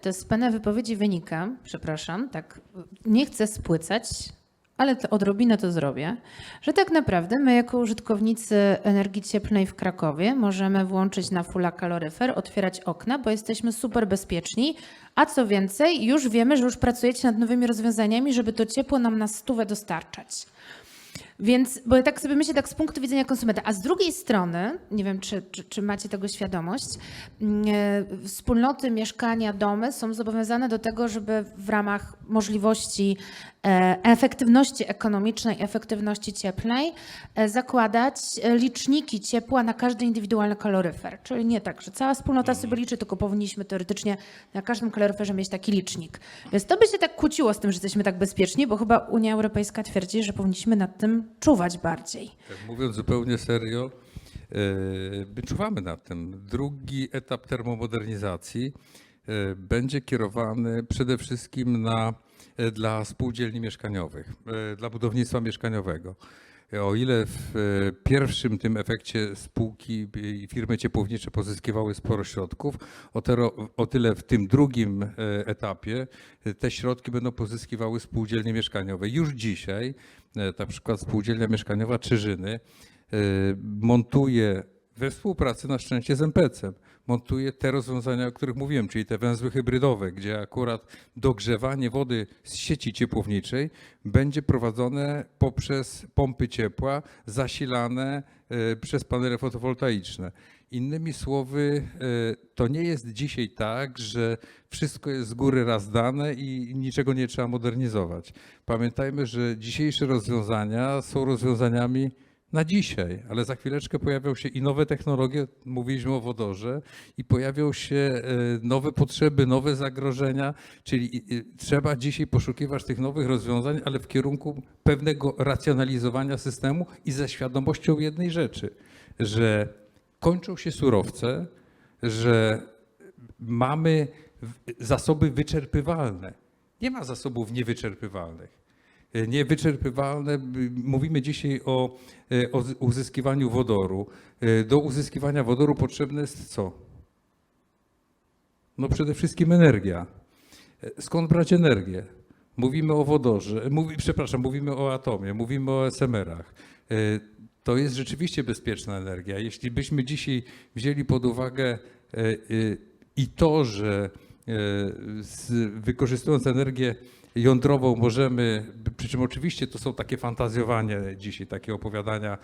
To z pana wypowiedzi wynika, przepraszam, tak, nie chcę spłycać, ale to odrobinę to zrobię, że tak naprawdę my jako użytkownicy energii cieplnej w Krakowie możemy włączyć na fulla kaloryfer, otwierać okna, bo jesteśmy super bezpieczni, a co więcej, już wiemy, że już pracujecie nad nowymi rozwiązaniami, żeby to ciepło nam na stówę dostarczać. Więc, bo ja tak sobie myślę, tak z punktu widzenia konsumenta, a z drugiej strony, nie wiem, czy macie tego świadomość, wspólnoty, mieszkania, domy są zobowiązane do tego, żeby w ramach możliwości efektywności ekonomicznej, efektywności cieplnej zakładać liczniki ciepła na każdy indywidualny kaloryfer. Czyli nie tak, że cała wspólnota sobie liczy, tylko powinniśmy teoretycznie na każdym kaloryferze mieć taki licznik. Więc to by się tak kłóciło z tym, że jesteśmy tak bezpieczni, bo chyba Unia Europejska twierdzi, że powinniśmy nad tym czuwać bardziej. Tak mówiąc zupełnie serio, my czuwamy nad tym. Drugi etap termomodernizacji będzie kierowany przede wszystkim dla spółdzielni mieszkaniowych, dla budownictwa mieszkaniowego. O ile w pierwszym tym efekcie spółki i firmy ciepłownicze pozyskiwały sporo środków, o tyle w tym drugim etapie te środki będą pozyskiwały spółdzielnie mieszkaniowe. Już dzisiaj na przykład spółdzielnia mieszkaniowa Czyżyny montuje we współpracy na szczęście z MPC-em, montuje te rozwiązania, o których mówiłem, czyli te węzły hybrydowe, gdzie akurat dogrzewanie wody z sieci ciepłowniczej będzie prowadzone poprzez pompy ciepła zasilane przez panele fotowoltaiczne. Innymi słowy, to nie jest dzisiaj tak, że wszystko jest z góry raz dane i niczego nie trzeba modernizować. Pamiętajmy, że dzisiejsze rozwiązania są rozwiązaniami na dzisiaj, ale za chwileczkę pojawią się i nowe technologie, mówiliśmy o wodorze, i pojawią się nowe potrzeby, nowe zagrożenia, czyli trzeba dzisiaj poszukiwać tych nowych rozwiązań, ale w kierunku pewnego racjonalizowania systemu i ze świadomością jednej rzeczy, że kończą się surowce, że mamy zasoby wyczerpywalne. Nie ma zasobów niewyczerpywalnych. Niewyczerpywalne. Mówimy dzisiaj o uzyskiwaniu wodoru. Do uzyskiwania wodoru potrzebne jest co? No przede wszystkim energia. Skąd brać energię? Mówimy o wodorze, mówimy o atomie, mówimy o SMR-ach. To jest rzeczywiście bezpieczna energia. Jeśli byśmy dzisiaj wzięli pod uwagę i to, że wykorzystując energię jądrową możemy, przy czym oczywiście to są takie fantazjowania dzisiaj, takie opowiadania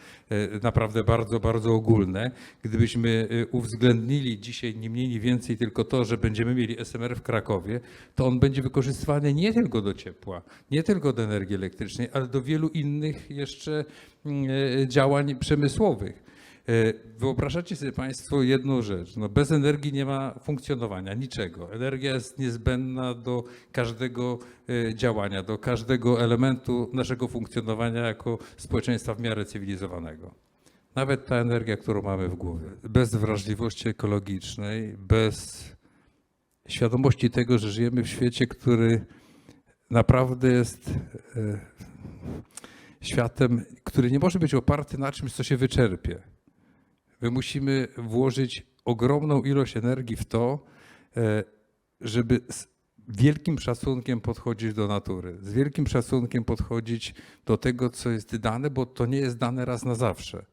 naprawdę bardzo, bardzo ogólne. Gdybyśmy uwzględnili dzisiaj nie mniej, nie więcej tylko to, że będziemy mieli SMR w Krakowie, to on będzie wykorzystywany nie tylko do ciepła, nie tylko do energii elektrycznej, ale do wielu innych jeszcze działań przemysłowych. Wyobrażacie sobie Państwo jedną rzecz, no bez energii nie ma funkcjonowania, niczego. Energia jest niezbędna do każdego działania, do każdego elementu naszego funkcjonowania jako społeczeństwa w miarę cywilizowanego. Nawet ta energia, którą mamy w głowie. Bez wrażliwości ekologicznej, bez świadomości tego, że żyjemy w świecie, który naprawdę jest światem, który nie może być oparty na czymś, co się wyczerpie. My musimy włożyć ogromną ilość energii w to, żeby z wielkim szacunkiem podchodzić do natury, z wielkim szacunkiem podchodzić do tego, co jest dane, bo to nie jest dane raz na zawsze.